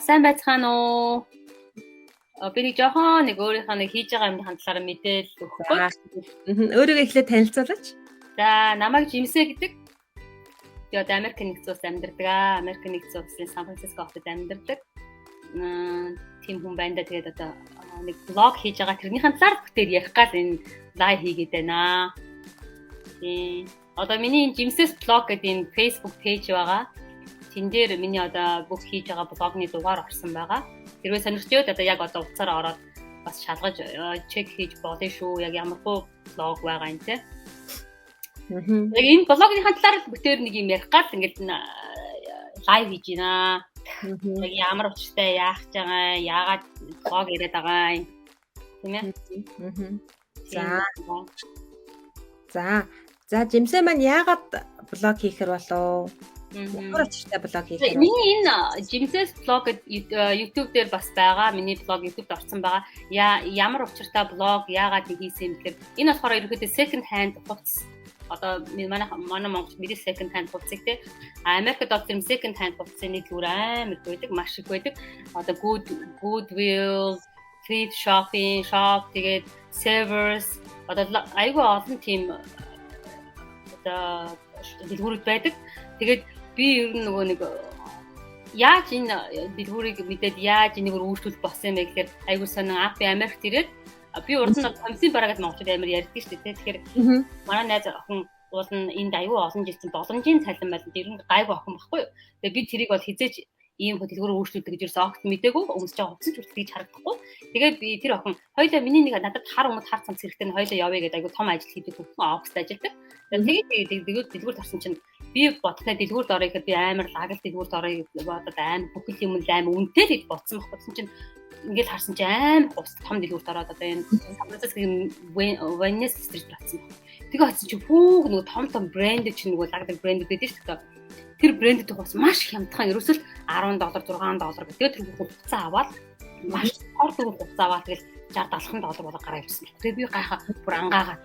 сайн байцгаана уу? Би нэг жоохон өөрийнхөө хийж байгаа юмны талаар мэдээлэл өгөх гээд. Өөрийгөө эхлээд танилцуулаач. За, намайг Жимсэ гэдэг. Би одоо Америк нэгдсэн улсад амьдардаг аа. Америк нэгдсэн улсын Сан Франциско хотод амьдардаг. Тийм хүн байна да. Тэгээд одоо нэг блог хийж байгаа. Тэрнийхэн талаар бүтээр ярих гал энэ лайв хийгээд байна. Тийм. Одоо миний Жимсэс блог гэдэг энэ Facebook пэйж байгаа. Тэн дээр миний одоо бүх хийж байгаа блогны дугаар орсон байгаа. Хэрвээ сонирхчод одоо яг одоо утсаараа ороод бас шалгаж чек хийж болно шүү. Яг ямар блог байгаа юм те. Яг энэ блогны талаар бүтээр нэг юм ярих гал ингээд лайв хийж байна. Яг ямар учиртай яах гэж байгаа, яагаад блог яриад байгаа юм. Тийм ээ. За Жимсэ маань яагаад блог хийхэр болов? Ямар учиртай блог хийх вэ? Миний энэ Jims's blog YouTube дээр бас байгаа. Миний блог YouTube-д орсон байгаа. Ямар учиртай блог яагаад хийсэн юм гэхээр энэ болохоор ерөөхдөө second hand хувцас. Одоо манай Монголд мэдээ second hand хувцсыг те Америкт одоо тийм second hand хувцсны төр амар байдаг, маш их байдаг. Одоо Goodwill, thrift shopping, shop тэгээд servers одоо айгүй олон тийм одоо дэлгүүрүүд байдаг. Тэгээд би ер нь нөгөө нэг яаж энэ дэлгүүрийг мэдээд яаж энийг өөрчлөлт болсон юм бэ гэхээр айгүй сонин би Америкт ирээд би урд нь комиссын бараагаад Монголд амар ярьдаг шүү дээ. Тэгэхээр манай найз охин уул нь энд айгүй олон жилийн боломжийн цалин байл ер нь гайгүй охин байхгүй юу. Тэгээ би тэрийг бол хизээж ийм дэлгүүрээ өөрчлөлт гэж ерөөсөө огт мэдээгүй өмсөж байгаа хувцас хүртэл гэж харагдахгүй. Тэгээд би тэр охин хоёлаа миний нэг надад хар өмд хар цамц хэрэгтэй нь хоёлаа явъя гэдэг айгүй том ажил хийдэг хүн оффист ажилладаг. Тэгээд дэлгүүр тарсан чинь би бодохтой дэлгүүрд орё гэхэд би амар лагал дэлгүүрд орё гэж бодоод амар бүхэл юм амар үнэтэй гэж бодсон байхгүй чинь ингээд харсан чинь амар хувцас том дэлгүүрт ороод одоо энэ Сан Францискогийн Venice Street болсон. Тэгээ очсон чинь бүх нөгөө том брэнд чинь нөгөө лагдаг брэндүүд байдаг шүү дээ. Тэр брэндүүд бас маш хямдхан ерөөсөл $10 $6 гэдэг тэр хувцас аваад маш ордог хувцас аваад тэгэл $60-70 болоо гараа ирсэн. Тэгээ би гайхаа бүр ангаагаад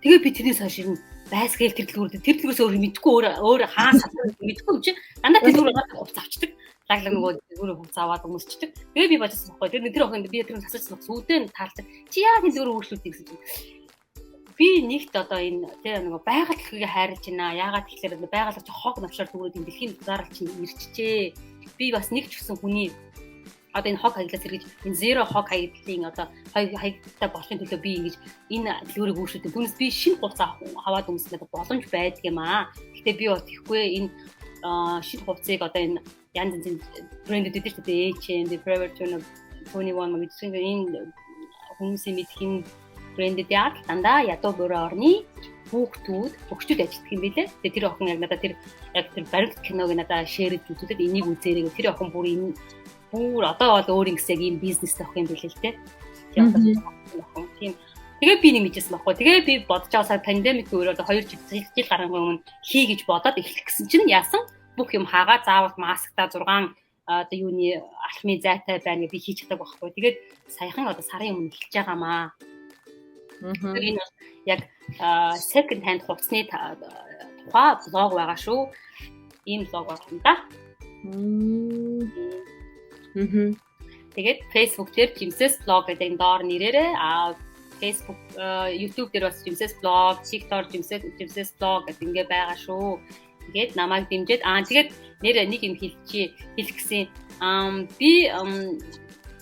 тэгээ би тэрнээс хойш юм байсгээл тэр дэлгүүрээс өөр мэдгүй өөр хаана мэдгүй юм чи дандаа дэлгүүрээр хувцас авчдаг. Лаглаг нөгөө дэлгүүрээ хувцас аваад өмсчдэг. Тэгээ би бодсон байхгүй. Тэр охин би тэрнээс асуусан сүйдэн таалцсан. Чи яа тэр дэлгүүрээ өөрчлөлт гэсэн чинь би нэгт одоо энэ тэр нөгөө байгаль дэлхийг хайрлаж байна. Яагаад тэгэхээр байгаль ч хог навшаар дүүрээд энэ дэлхийн дугаарч ирчихжээ. Би бас нэг ч гэсэн хүний одоо энэ хог хаягдлаас эргэж энэ zero хог хаягдлын одоо хаягдтай болохын төлөө би ингэж энэ дэлгүүрийг өөрчлөдөг. Түүнээс би шинэ хувцас аваад өмснөд боломж байдаг юм аа. Гэхдээ би бол тийхгүй энэ шинэ хувцсыг одоо энэ янз янзын брэндүүд дээр ч гэдэг H&M, Forever 21 мэдсэн энэ хүмүүсийн мэдхийн брэндүүд яг дандаа ядуу буурай орны хөгчүүд ажилладаг юм билээ. Тэгээ тэр охин яг надад тэр баримт киног надад шеэрж үзүүлээд энийг үзээрэй. Тэр охин бүр одоо бол өөр ингэсэг ийм бизнес авах юм билээ л те. Тийм. Тэгээ би нэг мэдсэн байхгүй. Тэгээ би бодож авсаа пандемик өөрөө одоо 2 жил гарсан өмнө хий гэж бодоод эхлэх гэсэн чинь яасан? Бүх юм хаагаа заавал маскта 6 одоо юуны алхмын зайтай байна гэж би хийж чаддаг байхгүй. Тэгээд саяхан одоо сарын өмнө эхэлж байгаамаа. Энэ яг second hand хувцсны тухай блог байгаа шүү. Ийм блог байна да. Тэгээд Facebook дээр Jims's blog гэдэг доор нэрээрээ Facebook, YouTube дээр бас Jims's blog, TikTok Jims's blog гэдэг ингээ байгаа шүү. Тэгээд намайг дэмжиж тэгээд нэр нэг юм хэлэх гэсэн би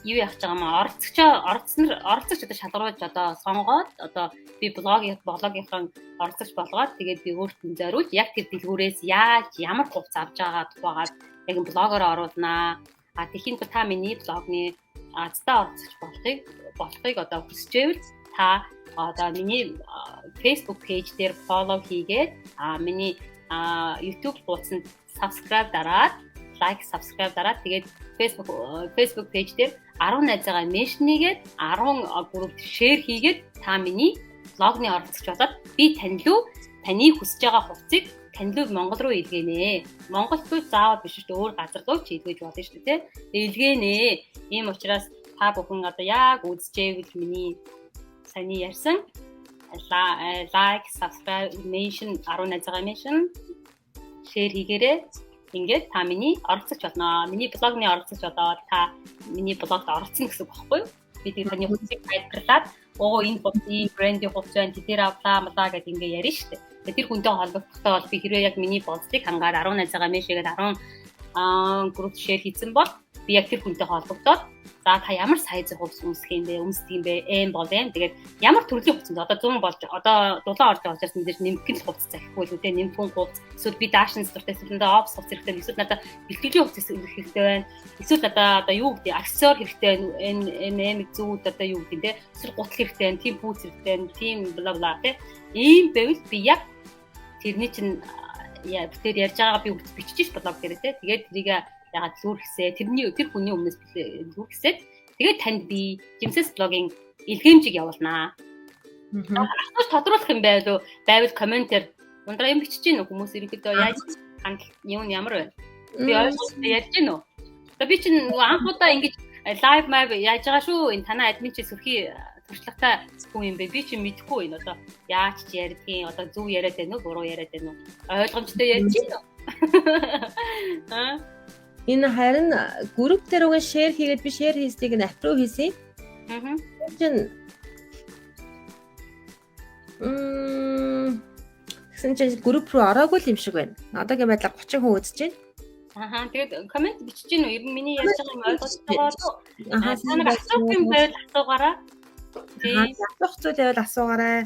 юу яах гэж байгаа маа оролцогч одоо шалгаруулж одоо сонгоод одоо би блогийнхаа оролцогч болгоод тэгээд би өөртөө зориулж яг тэр дэлгүүрээс ямар хувцас авч байгаа тухайгаар яг блогоор оруулнаа. Тэгэхин та миний блогны азтай оролцогч болохыг одоо хүсчээвэл та одоо миний Facebook page дээр follow хийгээд миний YouTube хуудсанд subscribe дараад subscribe дараад тэгээд Facebook page дээр 10 найзаагаа меншнийгээд 10 группт share хийгээд та миний блогны оролцогч болоод би таны хүсэж байгаа хувцсыг танилуг Монгол руу илгээнэ. Монголд руу заавал биш шүү дээ. Өөр газар руу ч илгээж болно шүү дээ. Илгээнэ. Ийм учраас та бүхэн одоо яг үзчихвэл миний саяны ярьсан like, subscribe, mention 10 найзаагаа mention share хийгээрэй. ингээд та миний оролцогч болно. Миний блогны оролцогч болоод та миний блогт оролцсон гэсэн үг байхгүй юу? Би тэгээд таны хувцсыг тайлбарлаад энэ хувц ийм брендийн хувц байна. Тэр авлаа гэдэг ингээ ярина шүү дээ. Тэгээд тэр хүнтэй холбогдохтой бол би хэрвээ яг миний болцыг хангаад 10 найзаагаа мэшээгээд 10 групп шеэр хийсэн бол би яг тэр хүнтэй холбогдоод за та ямар сайз хувцс өмсөх юм бэ? Өмсдөг юм бэ? Бол юм. Тэгээд ямар төрлийн хувцс одоо 100 болж одоо дулаан орж байгаа учраас мэдээж нэмгэн л хувцс захихгүй л үдэ нэмхэн хувцс эсвэл би даашин стуртай эсвэл опс хувцс хэрэгтэй эсвэл надад бэлтгэлийн хувцс хэрэгтэй байна. Эсвэл одоо юу гэдэг аксессуар хэрэгтэй байна. Зүүд одоо юу гэдэг те эсвэл гутал хэрэгтэй байна. Тим бүүц хэрэгтэй байна. Тим бла бла те. Ийм байвал би яг тэрний чинь бүтээр ярьж байгаагаа би үгт бичиж блог дээр те. Тэгээд тэрийг ягаад зүрхсээ тэр хүний өмнөөс зүрхсээд тэгээд танд би Жимсэс блогийн илгээмжийг явуулнаа. Асууж тодруулах юм байвал комментээр ундраа юм бичиж гин хүмүүс ерөөдөө яаж ямар байна? Би ойлгож ярьж гин үү? Одоо би чинь анхудаа ингэж лайв мав яаж байгаа шүү. Энэ танаа админ чи сөрхий туршлагатай хүн юм бэ? Би чинь мэдэхгүй энэ одоо яаж ч ярьдгийн одоо зөв яриад байна уу, буруу яриад байна уу? Ойлгомжтой ярьж гин үү? Энэ харин групп дээр уг шеэр хийгээд би шеэр хийснийг нь апруу хийсэн. Тэгсэн чинь групп руу ороогүй юм шиг байна. Одоогийн байдлаар 30 хүн үзэж байна. Тэгээд комент бичиж гин үү? Ер нь миний ярьж байгаа юм ойлгож байгаа болов уу? Та асуух юм байвал асуугаарай. Асуух зүйл байвал асуугаарай.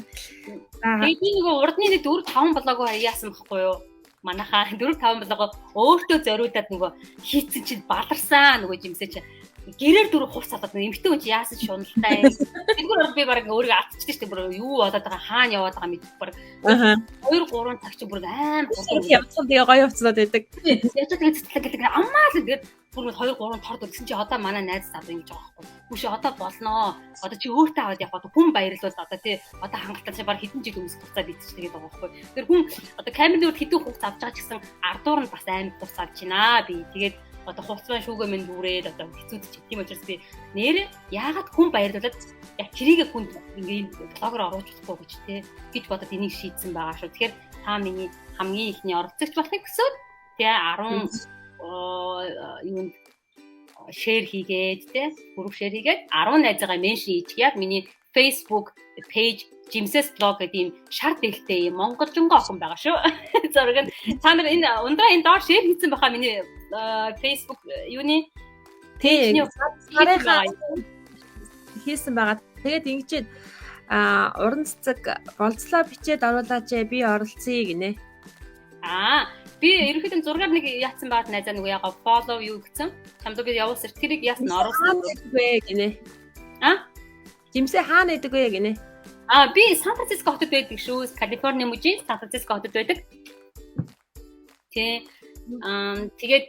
Тэгээд би нөгөө урдны 4-5 блог яасан байхгүй юу? Манайхаа 4-5 блог өөртөө зориулаад нөгөө хийцэн чинь баларсан нөгөө жимсээ чи гэрээр 4 хувц салаад эмхтэн хүн чи яасан шуналтай. Тэгвэл би баг өөрийгөө атчихсан шүү дээ. Бүр юу болоод байгаа хаана яваад байгаа мэдэх баг. 2-3 цаг чи бүр аим явцсан тэгээ гоё хувцлаад байдаг. Яаж тэгээд цэцлэг гэдэг аммаа л тэгээд бүр 2-3 торд гэсэн чи одоо манай найз зав ингэж байгаа байхгүй. Хүүш одоо болноо. Одоо чи өөртөө аваад явах одоо хүн баярлуул одоо тий одоо хангалттай чи баг хэдэн жил өмсөх хугацаа битчих тэгээд байгаа байхгүй. Тэр хүн одоо камерын үүд хэдэн хугацаа авч байгаа ч гэсэн ардуур нь бас аим хугацаа авч байна би. Тэгээд одоо хувцсан шүүгээ минь дүүрээд одоо хэцүүд чи тийм учраас би нэр яагаад хүн баярлуулаад яг тэрийг хүн ингээд блогоор оруулж болохгүй гэж тий гэж бодоод энийг шийдсэн байгаа шүү. Тэгэхээр та миний хамгийн ихний оролцогч болохыг хүсвэл тий 10 юунд шеэр хийгээд тий групп шеэр хийгээд 10 найзаагаа меншн хийчихээд миний Facebook page Жимсэс блог гэдэг ийм шар дэлтэй юм монголжонго охин байгаа шүү. Зураг нь та нар энэ ундраа энэ доор шеэр хийсэн баха миний Facebook юуны пэйжний хийсэн байгаа. Тэгээд ингэж уран цэцэг болцлоо бичээд оруулаач би оролцъё гинэ. Би ерөнхийдөө зургаар нэг яатсан байгаад найзаа нэг ягаа follow юу гэсэн. Чамд би явуулсан тэрийг яасан оруулсан бэ гинэ. Жимсээ хаана байдаг вэ гинэ? Би Сан Франциско хотод байдаг шүү. Калифорни мужийн Сан Франциско хотод байдаг. Тэгээд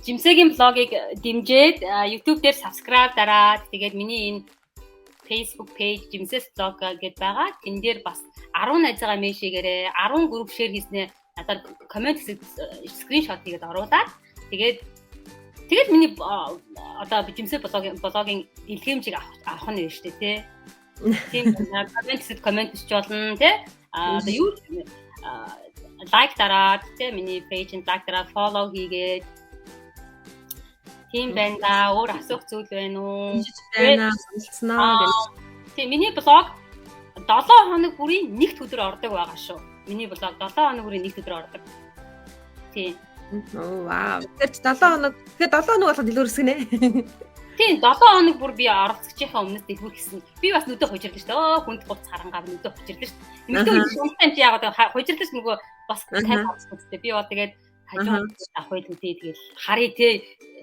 Жимсэгийн блогийг дэмжиж YouTube дээр subscribe дараад тэгээд миний энэ Facebook page Жимсэс блог гэдээ байгаа. Тэн дээр бас 10 найзаагаа мэшээгээрээ 10 групп шеэр хийснээр надад коммент скриншот хийгээд оруулаад тэгээд миний одоо Жимсэ блогийн илгээмжийг авах нь шүү дээ тий. Тийм коммент бичиж болно тий. Одоо юу лайк дараад тий миний пэйжэнд лайк дараад фоллоу хийгээд тийм байна да. Өөр асуух зүйл байна уу? Байна сонилцсноо гэж. Тийм миний блог 7 хоног бүрийн нэгт өдөр ордог байгаа шүү. Миний блог 7 хоног бүрийн нэгт өдөр ордог. Тийм. Вау. Тэр 7 хоног. Тэгээд 7 хоног болоход илүү өсгөнэ. Тийм 7 хоног бүр би оролцохынхаа өмнөөс дэлгүүр хийсэн. Би бас нүдэ хожирлаа шүү дээ. Хүнд хувц харангаа нүдэ хожирлаа шүү. Эмэгтэй унтан чи яагаад хожирлаа шүү нөгөө бас тайм авчихсан. Би бол тэгээд хажуу авах үедээ тэгээд харъя те.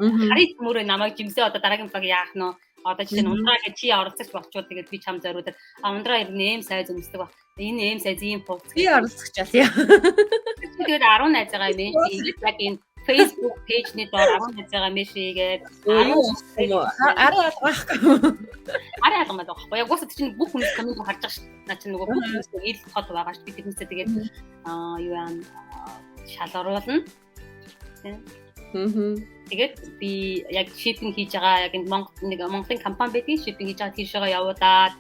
Харъя мөрөө намайг Жимсээ одоо дараагийн блог яах нь одоо жишээ нь ундраа гэж чи оролцож болчихвол тэгээд би чам зориулаад ундраа ер нь эм сайз өмсдөг ба. Энэ эм сайз ийм хувц. Би оролцож яа. Тэгээд 10 найзаагаа мен яг энэ Facebook page-ний доор 10 найзаагаа мэшээгээд арай алгаахгүй. Арай алгамаад байхгүй. Яг уусаа чинь бүх хүмүүс коммент харж байгаа шүү. Наа чинь нөгөө бүх хүмүүс ил тод байгаа шүү. Би тэрнээсээ тэгээд юу яа шалгаруулна. Тэгээд би яг shipping хийж байгаа яг Монголын компани байдгийг shipping хийж байгаа тийшээ явуулаад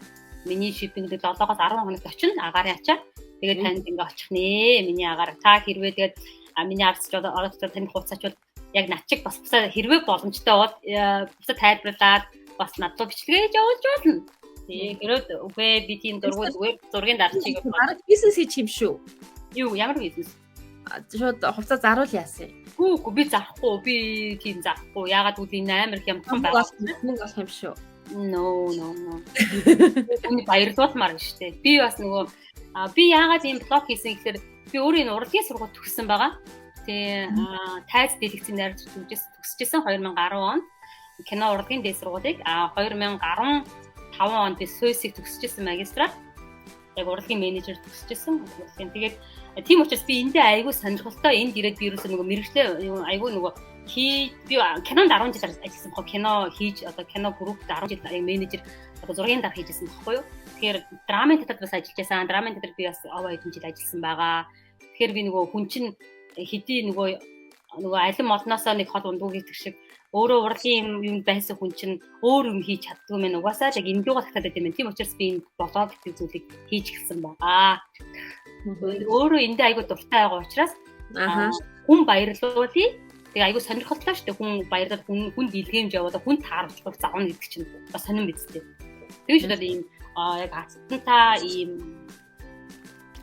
миний shipping дээр 7-оос 10 хоногт очино агаараа ачаад тэгээд танд ингээ очих нэ миний агаараа та хэрвээ тэгээд миний арч оролцож таних хувцаач бол яг над чиг бас бусаа хэрвээ боломжтой бол бусаа тайлбарлаад бас над руу бичлэгээ явуулж болно. Тэгээ хэрвээ үгүй би тийм зургийн дарчиг баг бизнес хийж юм шүү. Юу ямар бизнес? Шууд хувцас заруул яасан. Үгүй би зарахгүй. Би тийм зарахгүй. Ягаад гэвэл энэ амар хямдхан байна. Мөнгө олох юм шүү. No. Үний баярлуулмаар байна шүү дээ. Би бас нөгөө би яагаад ийм блог хийсэн гэхээр би өөрөө энэ урлагийн сургууль төгссөн байгаа. Тэгээ тайз дэлгэцийн найрч төгсөжсэн 2010 онд кино урлагийн дээд сургуулийг 2015 онд би Суйсыг төгсөжсэн магистрат. Яг урлагийн менежер төгсөжсэн. Тэгээд тийм учраас би эндээ айгүй сонирхолтой энд ирээд би ерөөсөө нөгөө мэрэгчлээ айгүй нөгөө би кинонд 10 жил ажилласан бохоо кино хийж одоо кино группт 10 жил яг менежер одоо зургийн дар хийжсэн байхгүй юу. Тэгэхээр драмын театрт бас ажиллаж байсан. Драмын театрт би бас овоо хэдэн жил ажилласан байгаа. Тэгэхээр би нөгөө хүн чинь хэдий нөгөө алин модноосоо нэг хол ундуу гэдэг шиг өөрөө урлагийн юм байсан хүн чинь өөр юм хийж чаддгүй мэн угаасаа яг эндүүгээ татаад байт юм. Тийм учраас би энэ блог гэдэг зүйлийг хийж эхэлсэн байгаа. Өөрөө эндээ айгүй дуртай байгаа учраас хүн баярлуулъя. Тэгээ айгүй сонирхолтой шүү дээ. Хүн баярлаад хүн дийлгэмж яваад хүн тааруулж завна гэдэг чинь бас сонирн бидтэй. Тэгээ шүү дээ ийм яг ацтантаа ийм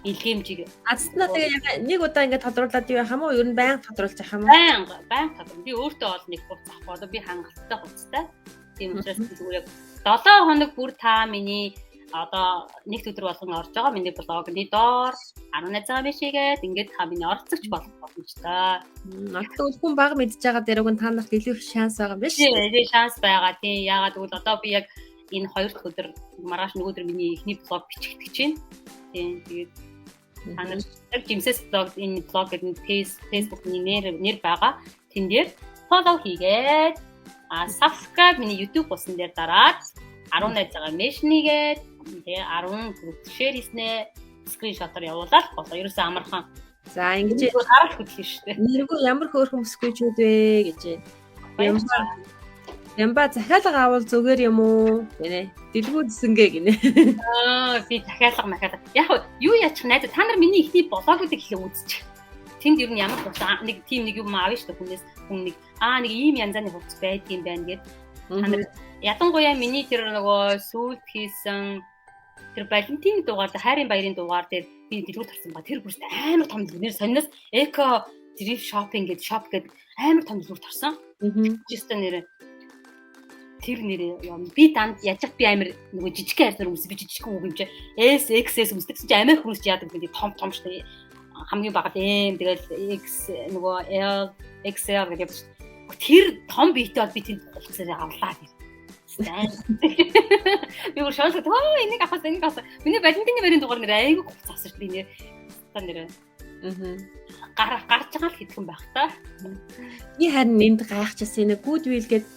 илгэмжиг. Ацтантаа тэгээ яг нэг удаа ингээд тодруулаад юу яхам уу? Ер нь байнга тодруулж яхам уу? Байнга тодруулна. Би өөртөө бол нэг хувц авахгүй. Одоо би хангалттай хувцтай. Тийм учраас зүгээр яг 7 хоног бүр та миний одоо нэг өдөр болгон орж байгаа миний блогны доор 18 цагаан бишгээд ингээд та миний оролцогч болох боломжтой. Тэгвэл хүн баг мэдж байгаа дээрээ та нарт илүү их шанс байгаа юм биш үү? Тийм, шанс байгаа. Тийм, яагаад гэвэл одоо би яг энэ 2 дахь өдөр маргааш нэг өдөр миний эхний блог бичигдэж чинь. Тийм, тэгээд та нар Жимсэс блог энэ блог гэдэг Facebook-ны нэр байгаа. Тэн дээр follow хийгээд subscribe миний YouTube усан дээр дараад 18 цагаан mention-ийгээд тэгээ 10 group share хийснэ скриншотоор явуулаад болоо. Ерөөсөө амархан. За ингэж харах хөдлөн шүү дээ. Нэргүй ямар хөөрхөн бүсгүйчүүд вэ гэж. Ямба захиалга авал зүгээр юм уу? Гэнэ. Дэлгүүдсэнгээ гинэ. Би захиалга махаад. Яг юу яачих найз та нар миний ихний блогуудыг ихээ үзчих. Тэнд ер нь ямар нэг тийм нэг юм аавь шүү дээ хүнээс хүн нэг нэг ийм янзааны хувцас байдгийн байна гэд. Та нар ядангуяа миний тэр нөгөө сүүлд хийсэн тэр Валентин дугаар хайрын баярын дугаар дээр би дэлгүүр тарсан ба тэр бүрт амар том дэлгүүр сонноос эко дрифт шопинг гэдэг шоп гэдэг амар том дэлгүүр тарсан. Жиста нэрээ тэр нэрээ би данд яжих би амар нөгөө жижиг хайрцаар өмс би жижиг үг юм чи SXS өмсдөгсөн чи амар хүмүүс яадаг гэдэг том штэ хамгийн бага M тэгэл X нөгөө L XL гэдэг тэр том биетэй бол би тэр хувцасыг авлаа гэх. Би өөр шоолог энийг авах. Миний Валентины баярын дугаар нэр айгүй хувцас авсан шүү дээ. Та нэр. Гарч байгаа л хэдхэн байх та. Би харин энд гайхчихсан нэг Goodwill гээд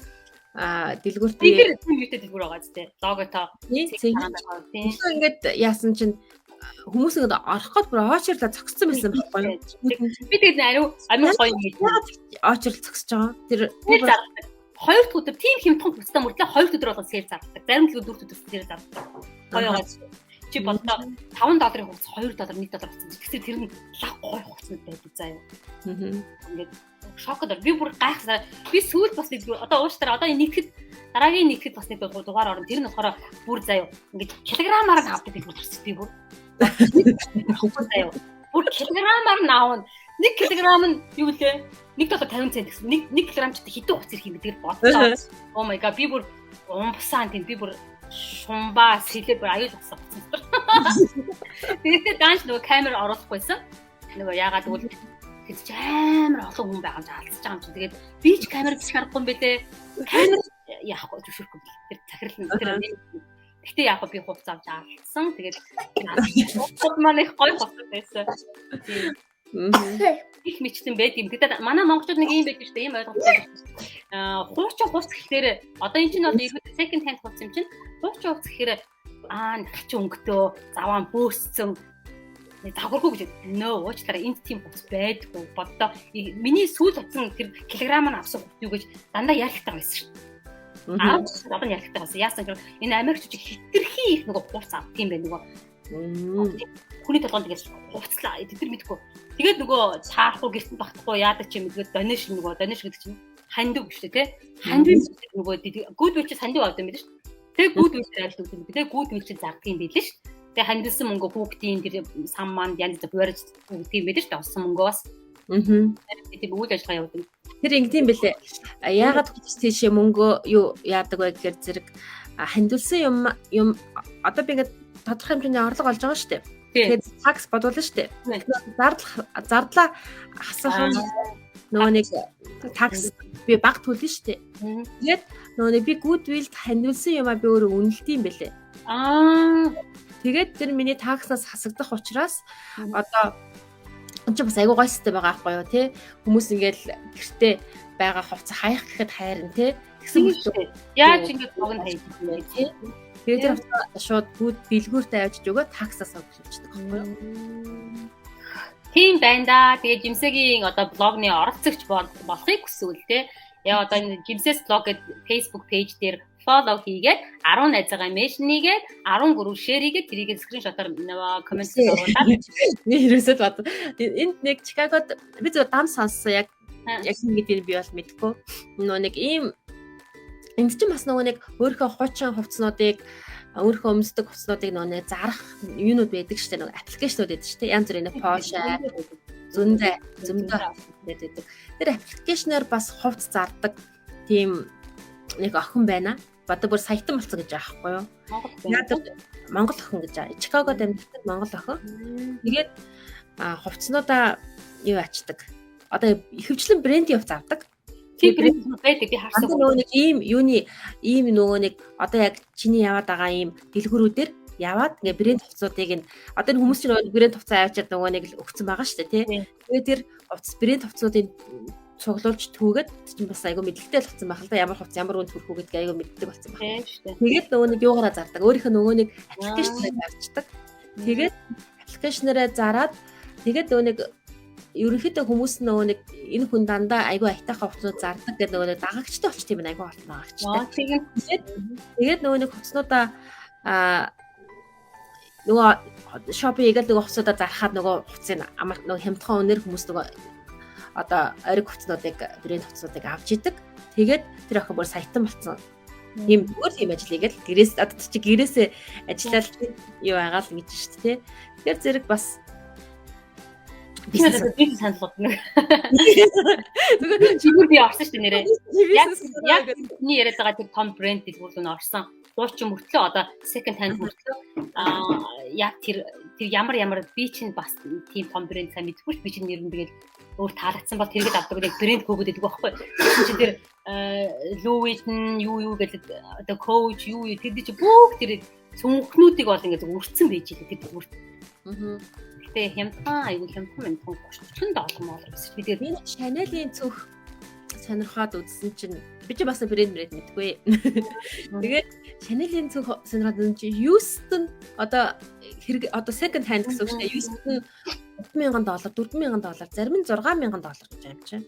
дэлгүүрт тэр юутэй дэлгүүр байгаа зү. Логотоо. Тийм. Ингээд яасан чинь хүмүүс ингээд орох гээд бүр очрлоо зогссон байсан байхгүй юу? Би тэгээд аюу гоё юм. Очрол зогсож байгаа. Тэр 2 дахь өдөр тийм хямдхан хүчтэй мөртлөө 2 дахь өдөр болгон сэл зардаг. Зарим л 4 дахь өдөр сэл зардаг. Гоё байгаа. Чи болдоо $5 хувцас $2 $1 болсон. Гэхдээ тэр нь лаг гоё хувцас байдаг заа юу. Ингээд шокод би бүр гайхсаа. Би сүүл бас нэг одоо ууштар одоо нэгтгэд дараагийн нэгтгэд бас нэг дугаар орно. Тэр нь болохоор бүр заа юу. Ингээд килограммаар нь авдаг дэлгүүр төрсөн би бүр. Бүр килограммаар нь аавна. 1 килограмм нь юу лээ? $1.50 гэсэн. 1 килограмм ч хэдэн хувцас ирэх юм бэ? Тэгээд бодлоо. Oh my god би бүр умбсан тийм би бүр шумбаа сэлээ бүр аюул болсон. Тэгээд ганц нөгөө камер оруулахгүйсэн. Нөгөө яагаад гэвэл тэд ч амар олон хүн байгаа юм чи алдчихж байгаа юм чи. Тэгээд би ч камер биш харахгүй юм бэлээ. Камер яахгүй зөвшөөрөхгүй. Тэр захирлын тэр гэхдээ яг би хувц авч алдсан. Тэгээд хувц маань их гоё болсон байсан. Тийм. Их мэдсэн байд юм. Тэгтээ манай монголчууд нэг юм байдаг шүү дээ. Ийм ойлголттой. Хуучин хувц гэхээр одоо энэ чинь одоо second hand хувц юм чинь. Хуучин хувц гэхээр чи өнгөтөө заван бөөсцөн загваргүй гэж нөө уучлаарай энд тийм хувц байдгүй. Боддоо миний сүүл утсан тэр килограмм нь авсан хувц юу гэж дандаа ярихтай байсан шүү дээ. Одоо ярихтай байсан. Яасан гэвэл энэ Америкчууд хитрхи их нөгөө хувц авт юм байна нөгөө. хүний толгойд ингэж хувцлаа. Тэд нар мэдгүй. Тэгээд нөгөө цаахгүй гэртэн багтахгүй яадаг ч юм гээд дониш гэдэг чинь хандив шүү дээ тий. Хандив нөгөө гүд үуч хандив авдаг юм биш үү? Тэгээд гүд үуч айлт өгдөг. Тэгээд гүд үуч зардаг юм билээ шүү. Тэгээд хандилсан мөнгө хүүхдийн тэр сам манд янз бүр буурж өгдөг юм билээ шүү. Олсон мөнгөө бас. Тэгээд үйл ажиллагаа явуулдаг. Тэр ингэдэм бэлээ. Яагаад тийшээ мөнгө юу яадаг вэ гэхээр зэрэг хандилсан юм одоо би ингээд тодорхой хэмжээний орлого олж байгаа шүү дээ. Тэгээд такс бодвол шүү дээ. Зардлаа хасах нөгөө нэг такс би баг төлнө шүү дээ. Тэгээд нөгөө би гүдвилд хандилсан юмаа би өөрөө үнэлдэм бэлээ. Тэгээд тэр миний таксаас хасагдах учраас одоо энэ ч бас айгуу гой систем байгаа аахгүй юу тий. Хүмүүс ингээл гэртээ байгаа хувцас хаях гэхэд хайрна тий. Тэгсэн мэт яаж ингэж богино хайдаг юм бэ тий. Тэгээд тэр хувцас шууд гүд бэлгүүртэй авчиж өгөө таксаас авчихдаг аахгүй юу. Тийм байна да. Тэгээд Жимсэгийн одоо блогны оролцогч болохыг хүсвэл тий. Яа одоо энэ Жимсэс блог гэдэг Facebook page дээр follow хийгээд 10 найзаагаа меншн хийгээд 10 group share хийгээд тэрийг скриншотоор коммент оруулаад би ерөөсөө бод. Энд нэг Чикагод би зөв дам сонссон яг ингэдэг би бол мэдэхгүй. Нөгөө нэг ийм энд чинь бас нөгөө нэг өөрийнхөө хуучин хувцснуудыг өөрийнхөө өмсдөг хувцснуудыг нөгөө нэг зарах юунууд байдаг шүү дээ. Нөгөө аппликейшнууд байдаг шүү дээ. Янз бүрийн Porsche зөндөө байдаг. Тэр аппликейшнээр бас хувц зардаг тийм нэг охин байна. Одоо бүр саятан болсон гэж аахгүй юу? Монгол охин гэж аа. Чикагод амьдардаг монгол охин. Тэгээд хувцснуудаа юу ачдаг. Одоо ихэвчлэн брендийн хувц авдаг. Тийм брэнд байдаг би харсан. Нөгөө нэг ийм нөгөө нэг одоо яг чиний яваад байгаа ийм дэлгүүрүүдээр яваад ингээ брэнд хувцсуудыг одоо хүмүүс чинь нөгөө брэнд хувцас авчиад нөгөө нэг л өгцөн байгаа шүү дээ тий. Тэгээд тэр брэнд хувцсуудыг цуглуулж түүгээд чинь бас айгу мэдлэгтэй л болсон байх л да. Ямар хувц ямар үнд хүрэх үү гэдгийг айгу мэддэг болсон байна. Тэгээд нөгөө нэг юугаараа зардаг. Өөрийнхөө нөгөө нэг аппликейшнээр зарчдаг. Тэгээд аппликейшнээрээ зараад тэгээд нөгөө нэг ерөнхийдөө хүмүүс нөгөө нэг энэ хүн дандаа айгу айтайхаа хувцнууд зардаг гэдэг нөгөө нэг дагагчтай болчих тийм айгу болтон дагагчтай. Тэгээд нөгөө нэг хувцнуудаа нөгөө шопинг гэдэг нөгөө хувцуудаа зархаад нөгөө хувцыг амар нөгөө хямдхан өнөр хүмүүс нөгөө одоо ориг хувцнуудыг брэнд хувцнуудыг авч идэг. Тэгээд тэр охин бүр саятан болсон. Ийм өөр тийм ажил хийгээл гэрээс одоо чи гэрээсээ ажиллаад юу агаал гэж шүү дээ. Тэгэхээр зэрэг бас бизнес саналууд нэг. Зүгээр би орсон шүү дээ нэрээ. Яг миний яриад байгаа тэр том брэнд дэлгүүрүүд нь орсон. Дуучин мөртлөө одоо second hand мөртлөө яг тэр ямар би чинь бас тийм том брэнд сайн мэдгүй би чинь нэр нь тэгэл өөр таалагдсан бол тэргээд авдаг нэг брэнд хөөгд гэдэг байхгүй. Чи тэр Louis Vuitton юу гэдэг одоо Coach юу тэр чи бүх тэр цүнхнүүдийг бол ингээд үрцэн байж ийлээ тэр үрт. Гэтэ хямдхан айгүй хямдхан 37 доллар гэсэн. Би тэр Chanel-ийн цүнх сонирхоод үзсэн чинь би ч бас брэнд мэдгүй. Тэгээд Chanel-ийн цүнх сонирхоод үзсэн чинь Houston одоо second hand гэсэн үг шүү дээ. Houston $3,000, $4,000, зарим нь $6,000 гэж юм чинь.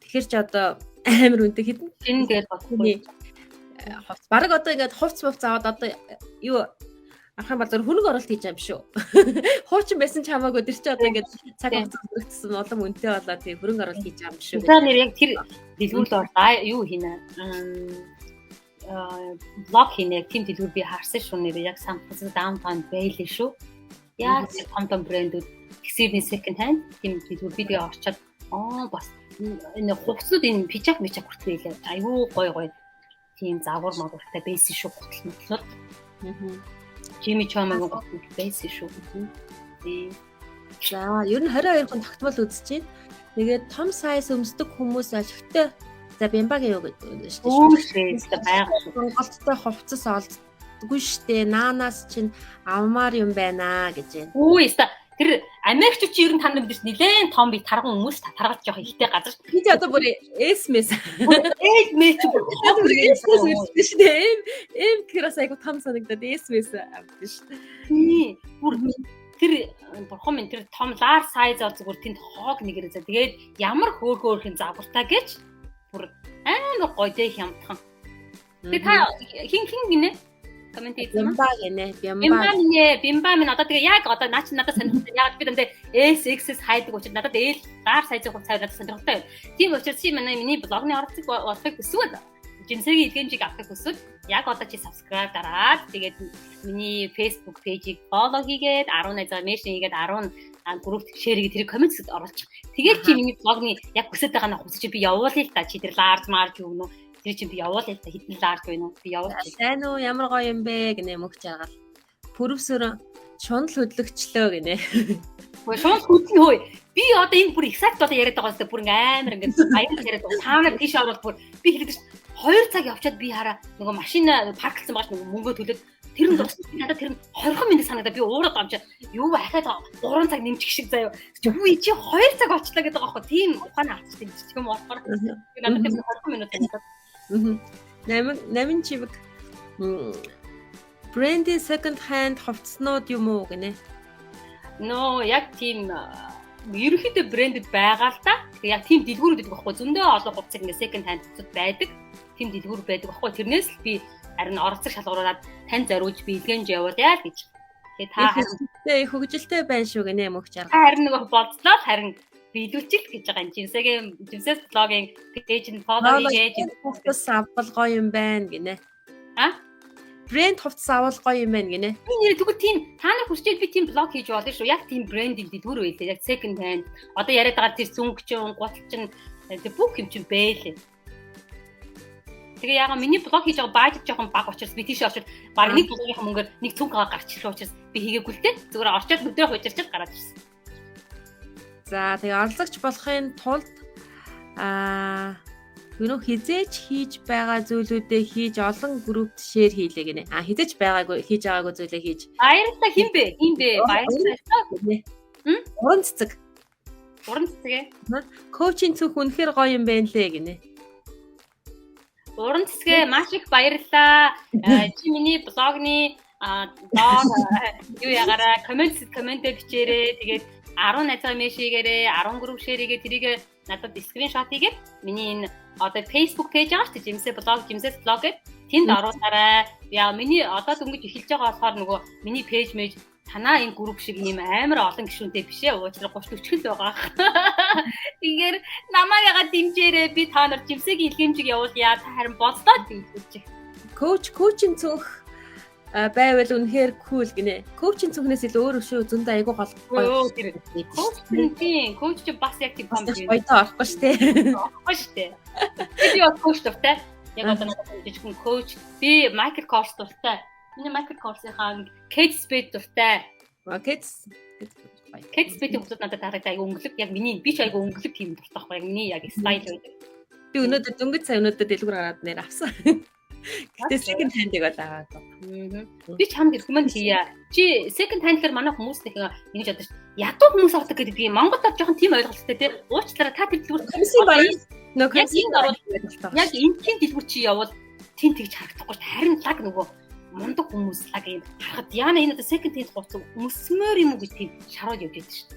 Тэгэхээр ч одоо амар үнэтэй хэдэн энэ дээр бодохгүй. Хувц баг одоо ингээд хувц аваад одоо юу ахын базар хөрөнгө оруулалт хийж байгаа юм шүү. Хуучин байсан ч хамаагүй тэр чинь одоо ингээд цаг хугацаа хүрэгдсэн улам үнэтэй болоод тийм хөрөнгө оруулалт хийж байгаа юм шүү. За нэр яг тэр дэлгүүрд ороо юу хийнэ? Блог хийнэ. Тим дэлгүүр би харсан шүү нэр яг Сан Франциско даунтаун байлээ шүү. Яг том брэндүүд Texas second hand тийм дэлгүүр би тэгээ орчоод бас энэ хувцсууд энэ пижак хүртэл илээ. Аюу гой тийм загвар магвартай байсан шүү готлол. Jimmy Choo-гийн готлол байсан шүү. За ер нь 22 хүн тогтмол үзэж байна. Тэгээд том сайз өмсдөг хүмүүс ашигтай за бямбагийн юу гэдэг шүү дээ. Байгаа шүү. Голттой хувцас олддгүй штэ. Наанаас чинь авмаар юм байна гэж байна. Үгүй ээ. Тэр Америкч чи ер нь та нар мэдэрч нилээн том бие тарган хүмүүс таргалж явах ихтэй газар. Би ч одоо бүр эсмэс. Эсмэс шүү дээ. Эм тэгэхээр бас айгу том санагдаад эсмэс авдсан шүү дээ. Бүр тэр бурхан минь тэр том лар сайз зүгээр тэнд хоог нэгэрээ. Тэгээд ямар хөөхөөрхөн загвартай гэж бүр амар гоё дээ хямдхан. Тэгээд та хин гинэ? коммент хийсэн. Бямба гинэ. Бямба минь одоо тэгээ яг одоо наа чи надад сонирхолтой. Яг би дандаа SXS хайдаг учраас надад гар сайзын хувцас надад сонирхолтой. Тийм учраас чи миний блогны орцыг болохыг хүсвэл жинсэгийн илгээмжийг авахыг хүсвэл яг одоо чи subscribe дараад тэгээд миний Facebook пэйжийг follow хийгээд 10 найзгаа mention хийгээд 10 групп share хийгээд тэр комментсэд оруулчих. Тэгээд чи миний блогны яг хүсэж байгаа нь хүсэж би явуулъя л та чи тэр large marge юу нөө тэр чи би явуулъя л та хэдэн large вэ нөө би явуулчих. Сайн уу ямар гоё юм бэ гинэ мөх жаргал. Пүрвсөр шунал хөдлөгчлөө гинэ. Шунал хөдлөн хөөе. Би одоо энэ бүр exact одоо яриад байгаа юм бүр амар ингээд аян яриад байгаа. Таанаар тийш оруулах бүр би хэлдэг ш 2 цаг явчаад би хараа нөгөө машин парклсан байгаа ш нөгөө мөнгө төлөөд тэр нь дуусна. Надад тэр нь 20 минут санагдаа би уураад байгаа юм чи юу ахаад 3 цаг нэмчих шиг заяа. Юу чи 2 цаг очлаа гэдэг байгаа хөө. Тийм ухаан авчих юм болохоор надад тэр 20 минут санагдаад. 8 чивэг бренди second hand хувцснууд юм уу гинэ. Нөө яг тийм ерөнхийдөө брэндэд байгаа л да. Тэгээ яг тийм дэлгүүрүүд байдаг байхгүй. Зөндөө олон хувцас ингээ second hand хувцас байдаг. Тийм дэлгүүр байдаг байхгүй. Тэрнээс л би харин оролцох шалгуулаад тань зориулж би илгээмж явуулъя л гэж. Тэгээ та харин хөгжилтэй байна шүү гинэ мөх жаргал. Харин нөгөө болцлоо харин биелүүлчих гэж байгаа юм. Жимсээс блогийн пэйжэнд follow хийж хувцас авбал гоё юм байна гинэ. Брэнд хувцас авал гоё юм байна гинэ. Би нэр тэгвэл тийм та нар хүсчээд би тийм блог хийж болно шүү. Яг тийм брендинг дэлгүүр байлээ. Яг second hand. Одоо яриад байгаа тэр зүнг чин, гутал чин тэр бүх юм чин бэлээ. Тэгээ яага миний блог хийж байгаа бажет жоохон бага учраас би тийш очиж баг нэг блогийнхаа мөнгөөр нэг цүнх гарчихлаа учраас би хийгээгүй л дээ. Зүгээр орчоод өдрөө хуйчирчаад гараад ирсэн. За тэгээ орлогч болохын тулд Гүнөө хизээч хийж байгаа зүйлүүдээ хийж олон группт шеэр хийлээ гинэ. Хизээч байгаагүй хийж байгаагүй зүйлээ хийж. Баярлалаа хин бэ? Баярлалаа. Уран цэцэг. Уран цэцэг. Коучинг цүнх үнэхээр гоё юм байна лээ гинэ. Уран цэцгээ маш их баярлалаа. Чи миний блогны блог юу ягаараа комментээ бичээрэй. Тэгээд 10 найзгаа мешигээрээ 10 групп шеэр хийгээ тэрийг надад скриншот хийгээд миний энэ одоо Facebook пэйж байгаа шүү дээ. Жимсээс блог гэдэг. Тэнд оруулаарай. Яа миний одоо дөнгөж эхэлж байгаа болохоор нөгөө миний пэйж мэж танаа энэ групп шиг ийм амар олон гишүүнтэй биш ээ. Уучраа 30 40 л байгаа. Тэгэхээр намайг ягаад дэмжээрэй. Би та нар жимсэгийн илгээмжийг явуулъя. Та харин бодлоо гэж. Коучинг цүнх байвал үнэхээр кул гинэ. Коучинг цүнхнээс илүү өөр шүү. Зөндөө айгуу гоё. Коуч чи бас яг тийм юм байна. Баятаа орохгүй штэ. Орохгүй штэ. Би яг коуч дуртай. Яг одоо надад жижигхэн коуч. Би Michael Kors дуртай. Миний Michael Kors-ийн Kate Spade дуртай. Kate Spade-ийн хүмүүс надад харагдаа айгуу өнгөлөг. Яг миний би ч айгуу өнгөлөг тийм дуртай байхгүй. Яг миний яг стайл байдаг. Би өнөөдөр дөнгөж сая өнөөдөр дэлгүүр гараад нэр авсан. Гэтэ second hand-ыг олаагаад. Би чамд рекоменд хийя. Чи second hand гэхээр манай хүмүүс нэг ингэж ядаж ядуу хүмүүс авдаг гэдэг би Монголд жоохон тийм ойлголттой тий. Уучлаарай та тэр дэлгүүр комиссийн баяр. Яг энэ дэлгүүр чи явал тэн тэгж харагдахгүй. Харин лаг нөгөө мундаг хүмүүс лаг юм харахад яана энэ одоо second hand хувцас өмсмөр юм уу гэж тийм шарууд явж байдаг шүү.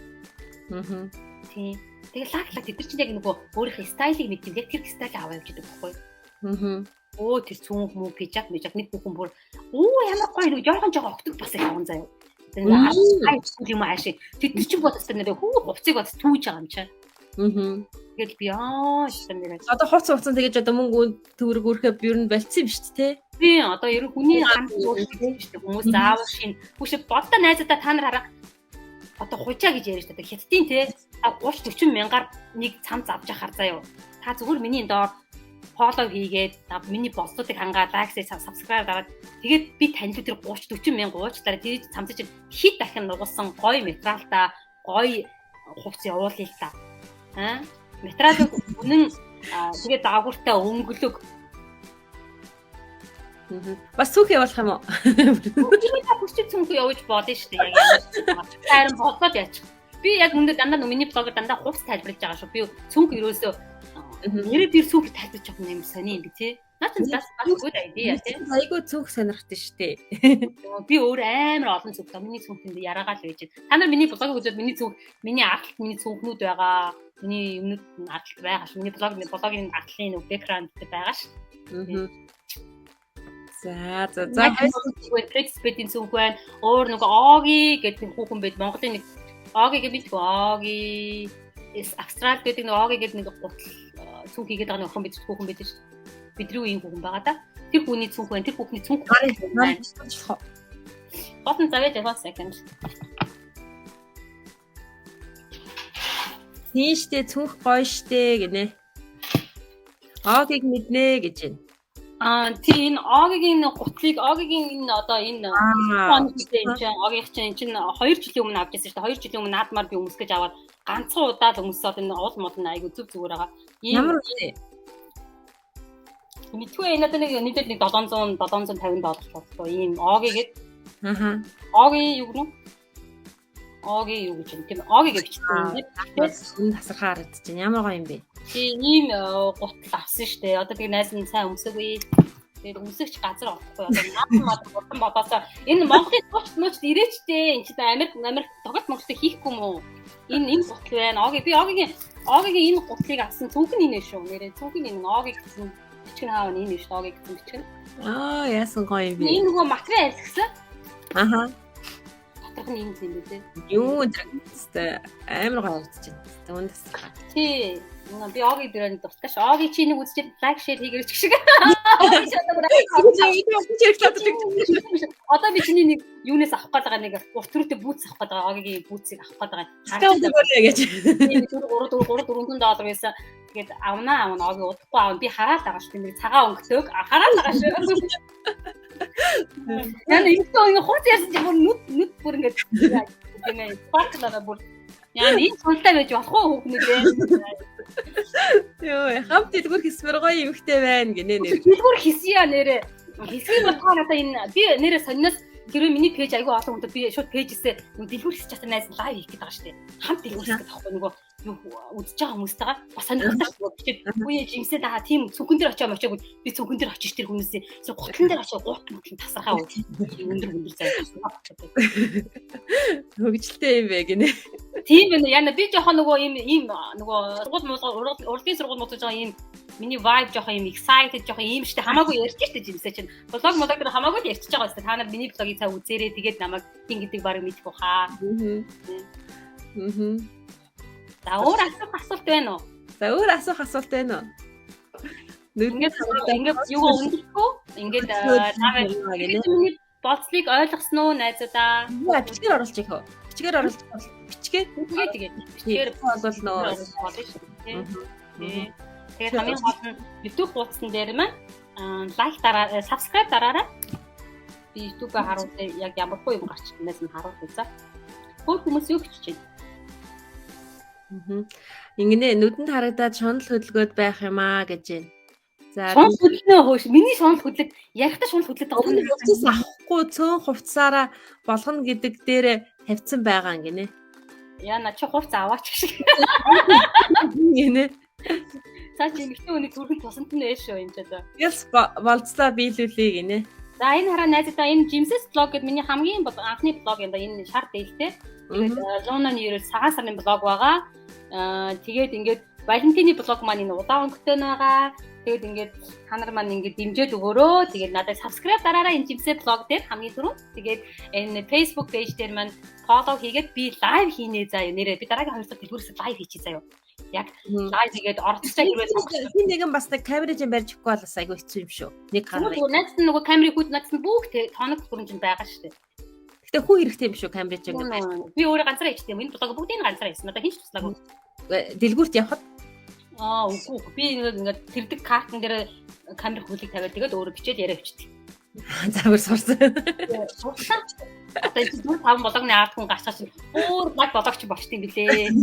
Тий. Тэгээ лаг тэд нар чинь яг нөгөө өөрийнхөө стайлыг мэддэг. Яг тэр стайл аваа явж байдаг байхгүй. Оо тэр цүнх мөн пижак нэг бүхэн бүр ямар гоё нэг жоохон огтуд бас их аван заяа. Тэр юм ааши. Тэд чинь бодож тэр нэр хувцыг бод түүж байгаа юм чаа. Тэгэл би тэр одоо хувцсан тэгэж одоо мөнгө төгрөг өрхөө би ер нь болцсон юм шүү дээ. Би одоо ер нь хүний ханд өөрчлөлт шүү дээ. Хүмүүс заавал шин. Хүүшээ бодтой найзуудаа та нар хараа. Одоо хужаа гэж ярьж байгаа. Хятадын те 30 40 мянгаар нэг цамц авч яхаар заяа. Та зүгээр миний доор follow хийгээд миний постуудыг хангаад лайк subscribe дараад тэгээд би танил тэр 30 40 мянга уучлаарай тэр цамцаа чинь хит дахин нугасан гоё материалтай гоё хувцас явуулъя л та. Материалыг үнэн тэгээд даагууртай өнгөлөг. Бас цүнх явуулах юм уу? Би та хүчтэй цүнх явуулж бодно шүү дээ яг. Харин бодлоод яач. Би яг үүндээ дандаа миний блогоор дандаа хувцас тайлбарлаж байгаа шүү. Би цүнх ерөөсөө нэрээ би супер тайлбарч байгаа юм сони ингэ тий. Наатан бас good idea тий. Айгуу цүнх сонирхдаг шүү дээ. Би өөр амар олон цүнх миний цүнхэнд яраагаал байж байна. Та нар миний блогыг үзээд миний артлт миний цүнхнүүд байгаа. Миний юмнууд артлт байгаа шүү. Миний блогийн артлын нэг бэкграунд байгаа шүү. За за за Трикспедийн цүнх байна. Өөр нөгөө Оги гэдэг хүүхэн байд Монголын нэг Оги гэдэг Оги Австрал гэдэг нэг Оги гэдэг нэг гутал цүнх хийгээд байгаа нэг охин бид хүүхэн байдаг шүү. Бидний үеийн хүүхэн байгаа да. Тэр хүний цүнх байна. Тэр хүүхний цүнх байна. Батан завьяа 1 second. Тийштэй цүнх гоё штэ гинэ. Огийг мэднэ гэж байна. Тийм Огийн гутлыг Огийн одоо энэ Огийн чинь 2 жилийн өмнө авч ирсэн шүү дээ. 2 жилийн өмнө наадмаар би өмсгөж аваад ганцхан удаа л өмсөд энэ уул модон айгу зүг зүгээр байгаа. Ямар үгүй. Мэдгүй энэ одоо нэг нийтэд нэг 700 750 доллар болчихсон. Ийм Огийн Аха. Огийн юу гэнэ? Огийн юу гэж юм. Тийм Огийг бичсэн. Хүн тасархаа харагдаж байна. Ямар гоё юм бэ? Тийм ийм гутал авсан шүү дээ. Одоо тэгээ найз нь сайн өмсөгүй. Тэгээд өмсөгч газар олохгүй. Одоо наадмаар гутан бодоосоо энэ Монголын тууч ирээчтэй. Энд чинь Америк тогт Монголд хийхгүй юм уу? Энэ гутал байна. Огийн энэ гутлыг авсан цүнх нь энэ шүү. Нэрээ цүнх нь энэ Огийг гэсэн бичгэн хаав нь энэ шүү. Огийг гэсэн бичгэн. Яасан гоё юм бэ? Энэ нөгөө материал арилгасан. Аха. Доторх нь юм юм дээ. Юу зэ амар гоё харагдаж байна. Үүнд тасархаа. Тий. Би Огийн дөрөнд дуртай ш. Огийн чи нэг үзчихэд лайк шеэр хийгэрч шиг. Одоо би чиний нэг юунаас авах гээд байгаа нэг урт төрөтэй бүүц авах гээд байгаа. Огийн бүүцийг авах гээд байгаа. Харагдаж гэж. Тийм 300 доллар байсан. Тэгээд авнаа Огийн удахгүй аав. Би хараад байгаа ш. Тэмээ цагаан өнгөтэйг хараад байгаа ш. Яна энэ хурц яасан чи бүр нүд бүр ингэж гэнэ спарклаа бүр яа энэ цонтой байж болох уу хүүхнүүдээ ёо хамт дэлгүр хийсмэр гоё юмхтэй байна гинэ нэр дэлгүр хийсье нэрэ хийсгий батгаа надаа энэ би нэрэ сонноос хэрвээ миний пэйж айгүй олон хүнтэй би шууд пэйжээсээ дэлгүр хийчих чатаа найз лайв хийх гэдэг байгаа шүү дээ хамт дэлгүр хийх гэдэг байхгүй нөгөө юу үзэж байгаа хүмүүстэйгээ бас сонирхолтой шүү дээ үе жимсээ даа тийм цүнхэн дээр очоо мочоог би цүнхэн дээр очиж тэр хүмүүсээ гутлан дээр очоо гутлан тасархаа өндөр заяа хөгжилтэй юм бэ гинэ тийм байна яна би жоохон нөгөө ийм нөгөө урлагийн сургууль муудаж байгаа ийм миний vibe жоохон ийм excited жоохон ийм штэ хамаагүй ярьж штэ жимсээ чинь блог дээр хамаагүй л ярьж байгаа штэ та нар миний блогийг цаа үзээрэй тэгээд намайг тийм гэдэг барыг мэдэх баха За өөр асуулт байна уу? За өөр асуулт байна уу? Ингээд юу өндөхгүй? Ингээд намайг боцлыг ойлгосон уу найзуудаа? Бичгээр оруулж их үү? Бичгээр оруулж бичгээ тэгээд бичгээр бол нөө болно шүү дээ. Тэгээд хамгийн гол нь YouTube хуудсан дээр маань лайк дараа, subscribe дараарай. Би YouTube-аар харуулъя яг ямар хөө юм гарч ирнээс нь харуулъя за. Өөр хүмүүс юу хийж байна? Ингэнэ нүдэнд харагдаад шунал хөдөлгөөд байх юм аа гэж байна. За шунал хөдлөнөө хөөш. Миний шунал хөдлөд ярихтаа шунал хөдлөд байгаа юм. Хувцас авахгүй цөөн хувцсаараа болгоно гэдэг дээр тавьсан байгаа гинэ. Яна чи хувц аваач шиг. Гинэ. Цаа чи эмэгтэй хүний төрхөнд тусанд нь ээш шүү юм ч одоо. Яс болцлоо биелүүлээ гинэ. За энэ хараа найзуудаа энэ Jim's blog гэдэг миний хамгийн анхны блог юм да энэ шар дээлтэй. Тэгээд Лунаны ерөөс цагаан сарын блог байгаа. Тэгээд ингээд Валентины блог маань энэ удаан өнгөтэй байгаа. Тэгээд ингээд та нар маань ингээд дэмжиж өгөөрөө. Тэгээд надад subscribe дараарай энэ Jim's blog дээр хамгийн түрүүнд. Тэгээд энэ Facebook page дээр маань follow хийгээд би live хийнэ заяа нэрээ. Би дараагийн 2 сар дэлгүүрээс live хийчих заяа. Яг live хийгээд орцтой хэрвээ тийм нэгэн бас нэг камерыг барьж өгөхгүй бол бас айгүй хэцүү юм шүү. Нэг камер. Найз нь нөгөө камерыг хүүд надад бүгд тоног бүрэн чинь байгаа шүү дээ. Гэтэ хүү хэрэгтэй юм шүү камерыг ингэ. Би өөрөө ганцаараа хийчихсэн юм. Энэ блог бүгдийг ганцаараа хийсэн. Надад хинч туслаагүй. Дэлгүүрт явхад үгүй би ингээд тэрдэг картн дээр камер хөлийг тавиад тэгээд өөрөө бичээд яриа өчтдөг. Завар сурсан. Одоо зүгээр 5 блогны ард хүн гарчаа чинь өөр блог блогч болчт юм билээ.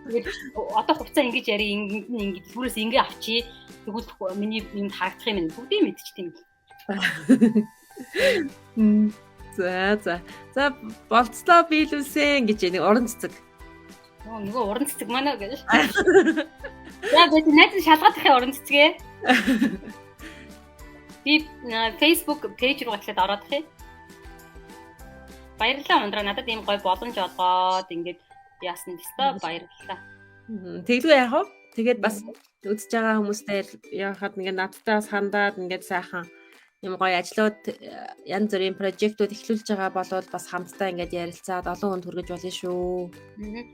Тэгээд одоо хувцас ингэж яри ингэж түрээс ингэ авчи. Тэгвэл миний юм харагдах юм бүгдийг мэдчихсэн юм. За болцлоо биелүүлсэн гэж нэг уран цэцэг. Нөгөө уран цэцэг манай гэж. Яа би найз шалгаад ихе уран цэцгээ. Би Facebook page руу гатлаад ороод ихе. Баярлалаа ундраа надад ийм гоё боломж олгоод ингээд яасан гэстэ баярлалаа. Тэглгүй яах вэ? Тэгээд бас үзэж байгаа хүмүүстэй яхад ингээд надтай хандаад ингээд сайхан юм гоё ажлууд янз бүрийн прожектууд эхлүүлж байгаа болоод бас хамтдаа ингээд ярилцаад олон хүнд хүргэж болно шүү.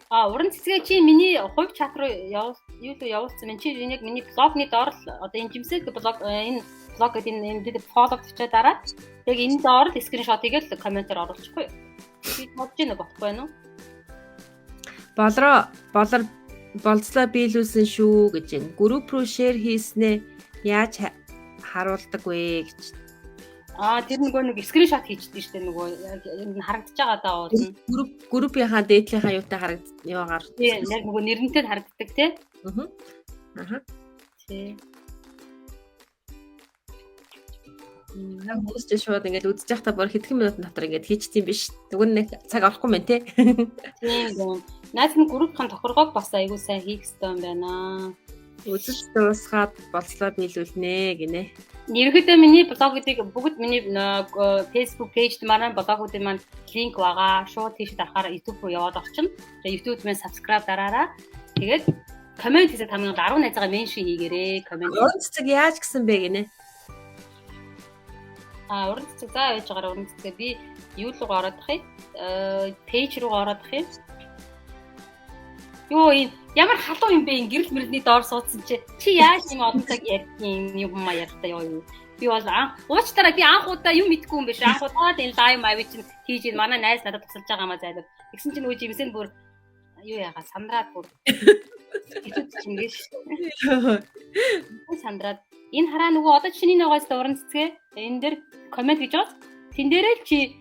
Уран цэцгээ чи миний хувь чат руу явуулсан байна. Чи яг миний блогны доор л одоо энэ жимсэг блог энэ блог гэдэг энэ фоллоу хийчээ дараад яг энэ доор л скриншот хийгээл комментээр оруулчихгүй. Би бодож байна бохгүй байна уу? Болцлоо биелүүлсэн шүү гэж байна. Групп руу шеэр хийснээ яаж харуулдаг вэ гэж. Тэр нэг скриншот хийчихдээ шүү дээ нөгөө энэ харагдаж байгаа даа уул. Группийнхаа дээдлийнхаа юутай яваагаар. Тийм яг нөгөө нэрнтэй харагддаг тий. Тий. Хүмүүс ч шууд ингээд үзэж байхдаа бүр хэдхэн минутын дотор ингээд хийчихдээ биш. Тэгвэл нэг цаг авахгүй мэн тий. Тийм. Наад нь группийн тохиргоог бас айгуу сайн хийх хэрэгтэй юм байна. Үзэж дуусгаад болцлоо биелүүлнэ гинэ. Ерөнхийдөө миний блогуудыг бүгд миний Facebook пэйжд манай блогуудын маань линк байгаа. Шууд тийш дарахаар YouTube руу яваад орчин. Тэгээ YouTube-д маань subscribe дараараа. Тэгээд коммент хийсээ тамиг 10 найзаагаа меншн хийгээрэй. Коммент. Уран цэцэг яаж гисэн бэ гинэ? Уран цэцэг заа яаж байгаараа уран цэцгээ би юу руу ороод ахыг? Пэйж руу ороод ахыг. Юу энэ ямар халуун юм бэ ин гэрэл мөрөдний доор суудсан чи яаж юм олон цаг ярьдیں۔ юм ярьтаа юу. Би бол уучлаарай би анх удаа юм мэдгүй юм биш. Анх удаа энэ лайв маяг чинь хийж ин манай найз надад тусалж байгаа маа зайлав. Тэгсэн чинь нөгөө жимсэн бүр юу яага сандраад бүр итүд чингээс. Сандраад энэ хараа нөгөө одоо чиний ногоос уран цэцгээ энэ дээр коммент хийж байгаа. Тэн дээрээ чи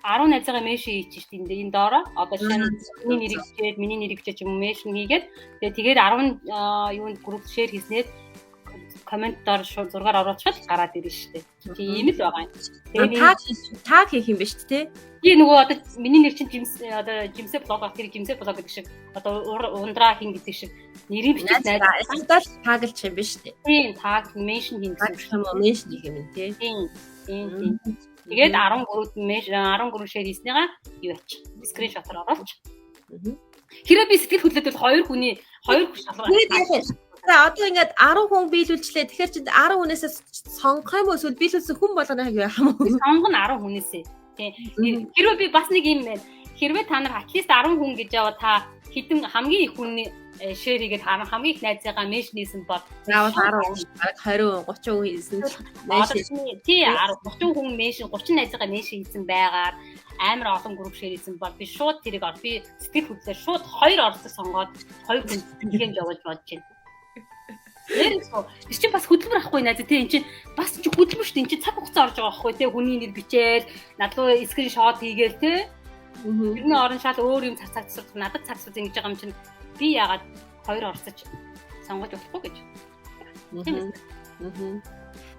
10 найзаагаа меншн хийчих шүү дээ энэ доороо. Одоо шинэ миний нэрийг ч юм меншн хийгээд тэгээд 10 юунд групп шеэр хийснээр коммент доор зургаар оруулчихад гараад ирнэ шүү дээ. Тийм л байгаа юм. Тэгээд таг хийх юм ба шүү дээ. Би нөгөө одоо миний нэр чинь жимсэ блог гэх жимсэ блог гэдэг шиг одоо ундраа хин гэдэг шиг нэрийг бичиж найдаа таглчих юм ба шүү дээ. Тийм таг меншн хийн гэсэн юм меншн хийх юм тий. Тийм. Тэгээд 10 шеэр хийснийгаа юу яач скриншотоор оруулж. Хэрэв би сэтгэл хөдлөлт бол 2 хүн шалгах. Одоо ингээд 10 хүн биелүүлчлээ. Тэгэхээр чи 10 хүнээсээ сонгох юм уу эсвэл биелүүлсэн хүн болгоно яах юм бэ? Сонгоно 10 хүнээсээ. Тийм. Хэрэв би бас нэг юм байна. Хэрвээ та нар атлист 10 хүн гэж яваа та хідэн хамгийн их хүний шеэр хийгээд хамгийн их найзаагаа меншн хийсэн бол заавал 10 20 30 хүн хийсэн меншн тий 30 хүн меншн 30 найзаагаа меншн хийсэн байгаар амар олон групп шеэр хийсэн бол би шууд тэрийг би сэтгэл хөдлөөр шууд 2 орцог сонгоод 2 хүн сэтгэлгээнд явуулж бодож байна. Нэрсо чи бас хөдөлмөр авахгүй найз тий эн чинь бас чи хөдөлмөр шүү дээ эн чинь цаг хугацаа орж байгаа байхгүй тий хүний нэр бичээл надлуу скриншот хийгээл тий тэрний орон шал өөр юм цаг засах надад цаг засах ингэж байгаа юм чинь би яагаад 2 орцож сонгож болохгүй гэж.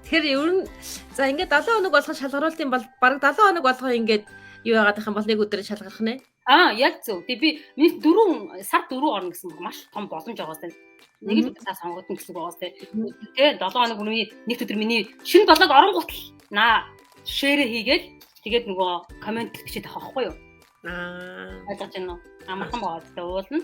Тэгэхээр ер нь за ингээд 7 хоног болгон шалгаруултын бол бараг 7 хоног болгон ингээд юу яагаад их юм бол нэг өдөр шалгарах нэ. Яг зөв. Тэгээ би миний 4 сар 4 орно гэсэн маш том боломж байгаа сте. Нэг л удаа сонгогдсон гэсэн үг байгаа сте. Тэгээ 7 хоног өмнө нэг өдөр миний шинэ блог оронгууд шеэр хийгээд тэгээд нөгөө коммент бичээд авах байхгүй юу? Ойлгож байна уу? Амархан байгаа гэдэг уулна.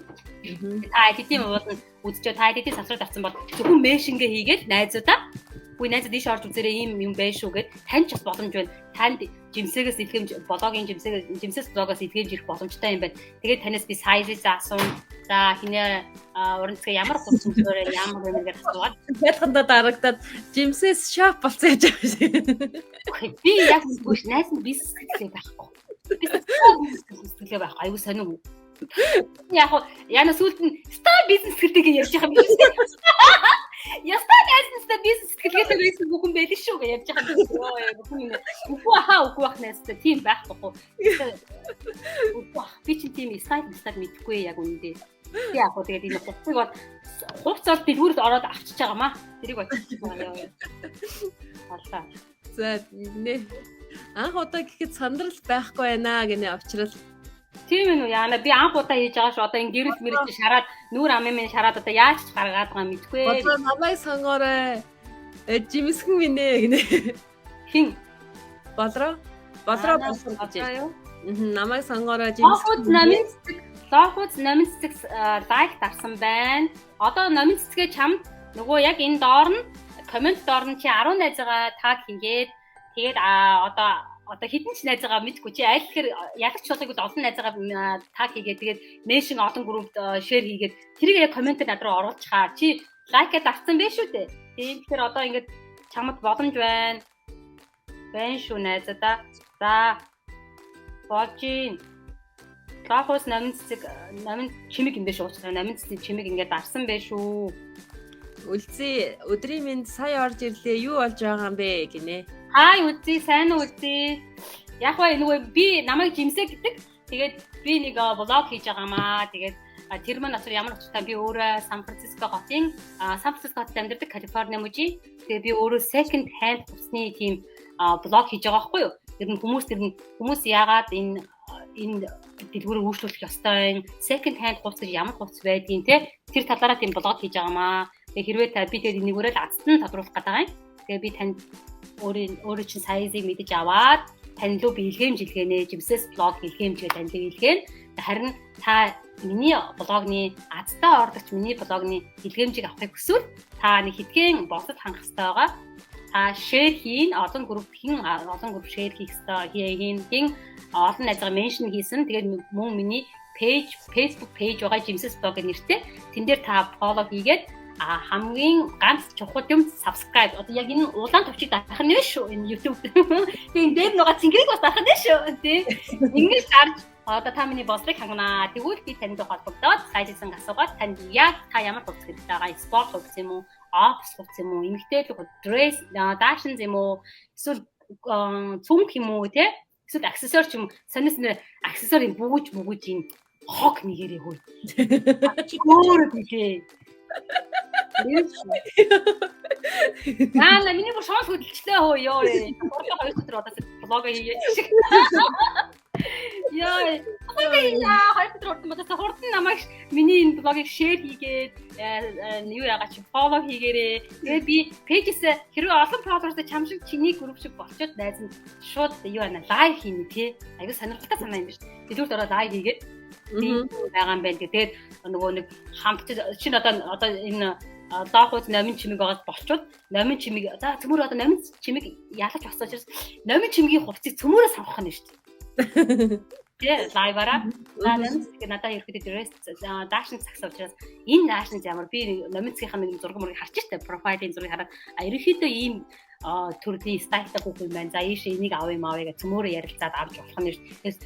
Та хэдийн уулна үзчихөө та хэдийн савсраад авсан бол зөвхөн меншнгээ хийгээд найзуудаа үгүй найзууд ийш орж үзээрэй юм байна шүү гэд тань ч бас боломж байна. Танд жимсээс илгээмж блогийн жимсээс блогоос илгээмж ирэх боломжтой юм байна. Тэгээд танаас би сайзыг асуун. За хинэ уран цэцгээ ямар хурцсан зөөрэ ямар юм гэж асуугаад ялгандаа дарагдаад жимсээс шоп болцоо гэж байгаа. Би яг үгүй найз нь бизнес гэдэг байхгүй. Бизнес гэдэг байх аюу сонир. Яг яна сүлд нь стар бизнес гэдэг ярьж байгаа юм биш үү? Ястаа найзтай бизнес гэдэг байсан бүхэн байл шүү гэж ярьж байгаа юм. Бүхэн үгүй ахнастай тийм байхгүй. Би чинь тийм сайт мэдхгүй яг үнэндээ. Би яг хөө тэгээд энэ хувцсыг бол хувцсаар дэлгүүрт ороод авчиж байгаа маа. Тэрийг бодчих байгаа юм. Харлаа. За нэ анх удаа гэхэд сандрал байхгүй байна гэнэ авчрал. Тийм үү яана би анх удаа хийж байгаа шүү. Одоо энэ гэрэл мэрэж шараад нүүр амын шараад одоо яаж ч гаргаад байгаа мэдгүй. Одоо намайг сонгоорой. Жимсгэн минь гэнэ. Хин болроо болсон гэж. Намайг сонгоорой жимсгэн. Лохоц номын цэцэг лайк дарсан байна. Одоо номын цэцгээ чамд нөгөө яг энэ доор нь коммент доор нь чи 10 найзаагаа таг хийгээд Тэгээд одоо хідэн ч найзаагаа мэдгүй чи аль тэгэхээр ялагч болохыг бол олон найзаагаа таг хийгээд тэгээд меншн олон группт шеэр хийгээд тэрийг яг комментээр над руу оруулж хаа чи лайкад авсан байх шүү дээ. Тэгэхээр одоо ингээд чамд боломж байна шүү найзаа. За болж ийн. Таахус 8 чимэг юм биш уучлаарай. 8 цэцэг чимэг ингээд дарсан байх шүү. Үлзий өдрийн минь сая орж ирлээ. Юу болж байгаа юм бэ гинэ. Хай үлзий сайн уу үлзий. Яг бай нөгөө би намайг жимсэ гэдэг. Тэгээд би нэг блог хийж байгаамаа. Тэгээд тэр маань асар ямар учиртай би өөрөө Сан Франциско хотын хотод амьдардаг Калифорни мужи. Тэгээд би өөрөө second hand хувцсны тийм блог хийж байгаа байхгүй юу? Тэр нь хүмүүс яагаад энэ дэлгүүрийг өөрчлөх ёстой, second hand хувцс ямар хувцс байдгийг те тэр талаараа тийм блог хийж байгаамаа. Тэгээ хэрвээ би тэр энийгээрээ л азтан тодруулах гэдэг юм. Тэгээ би танд өөрөө чинь сайзыг мэдэж аваад тань руу би илгээмж илгээнэ, жимсээс блог илгээмжгээ танд илгээн. Харин та миний блогны азтаа ордогч миний блогны илгээмжийг авахыг хүсвэл та нэг хэдхэн босод хангах хэрэгтэй байгаа. Та шеэр хийн, олон групп шеэр хийх хэрэгтэй. Хийн олон найзгаа меншн хийсэн. Тэгээд мөн миний Facebook пэйж байгаа жимсээс блог нэртэй. Тэн дээр та фоллоу хийгээд хамгийн ганц чухал юм subscribe. Одоо яг энэ улаан төвчийг дарах нь шүү. Энэ YouTube. Тийм дээр нөгөө цэнгэрийг бас дарах нь шүү. Тий. Ингэж харж одоо та миний боссыг хангана. Тэгвэл би танд холбогдоод сайжсан асуугаад танд яг та ямар хувцас хэрэгтэй байгаа? Спорт хувцас юм уу? Office хувцас юм уу? Эмэгтэй dress, fashion юм уу? Эсвэл цүнх юм уу? Тий. Эсвэл аксессуар ч юм. Санаас нэр аксессуар юм бүгж юм хог нэгэрээ хөөе. Өөр үгүй. Миний бүр шоол хөдөлчлээ хөө ёо. Гурлаа 2 өдөр удаас блог хийе. Яа, 2 өдөр удаас хурдан намайг миний энэ блогийг шеэр хийгээд юу яагаад чи фоллоу хийгээрээ. Тэгээд би пэйжээс хэрвээ олон фолловерстай чам шиг чиний групп шиг болчоод найз нь шууд юу байна лайв хийнэ тий. Аюу сонирхолтой санаа юм биш. Дэлгүүрт ороод лайв хийгээд тийм байгаа юм байна. Тэгээд нөгөө нэг хамт чинь одоо энэ даахуйц номын чимэг байгаас болчоод номын чимэг за цөмөр одоо номын чимэг ялаж бассан учраас номын чимгийн хувцсыг цөмөрөө савхах нь шүү дээ. Тэгээ лайваараа номын цэцэг надад ерөөдөө дресс дашн цагс учраас энэ дашн ямар би номын цэцгийнхаа нэг зураг мөрийг харж штэ профайлын зургийг хараад ерөөдөө ийм төрлийн стайлтай хүүхэн байна. За ийш энийг авъя маавь гэж цөмөрөө ярилцаад авч болох нь шүү. Тэгээс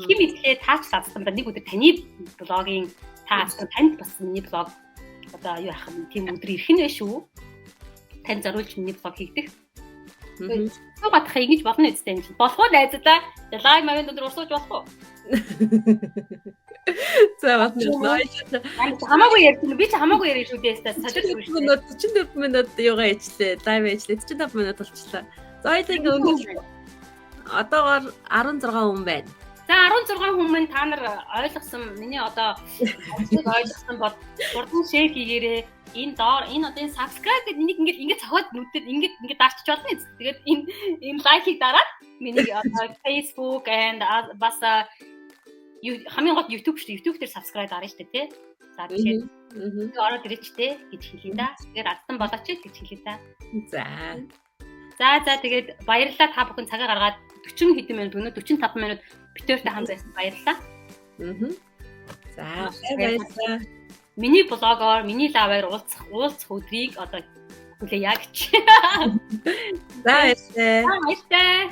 хим идэхээ таач цацсан ба нэг өдөр таны блогийн таач танд бас миний блог одоо юу яах юм тийм өдөр ирэх нь шүү. Тань зориулж миний блог хийгдэх. Суу гадах ингэж болно үстэй юм чинь. Болох уу найзаа? Лайв маяг өдөр урсууж болох уу? За батна. Хамаагүй ярьж би ч хамаагүй ярих шүү дээ. Сажиж 44 минут юугаа ээжлээ. Лайв ээжлээ. 45 минут болчихлоо. За хоёул өнгөрч одоогоор 16 хүн байна. За 16 хүмүүс та нар ойлгосон миний одоо ойлгосон бол хурдан шеэр хийгээрээ энэ доор энэ одоо энэ subscribe гэдэг энийг ингээд цохоод нүдэд ингээд дарчиж болно юм. Тэгээд энэ лайкийг дараад миний одоо Facebook and бас хамгийн гол YouTube шүү. YouTube дээр subscribe дарна шүү дээ тий. За тэгэхээр ороод ирээч тий гэж хэлье да. Тэгэхээр адсан болооч гэж хэлье да. За тэгээд баярлалаа та бүхэн цагаа гаргаад 40 хэдэн минут өнөө 45 минут битүүртэй хамт байсан баярлалаа. За баярлалаа. Миний блогоор миний лаваар уулзах өдрийг одоо хүлээе гэж. За баярлалаа. Баярлалаа.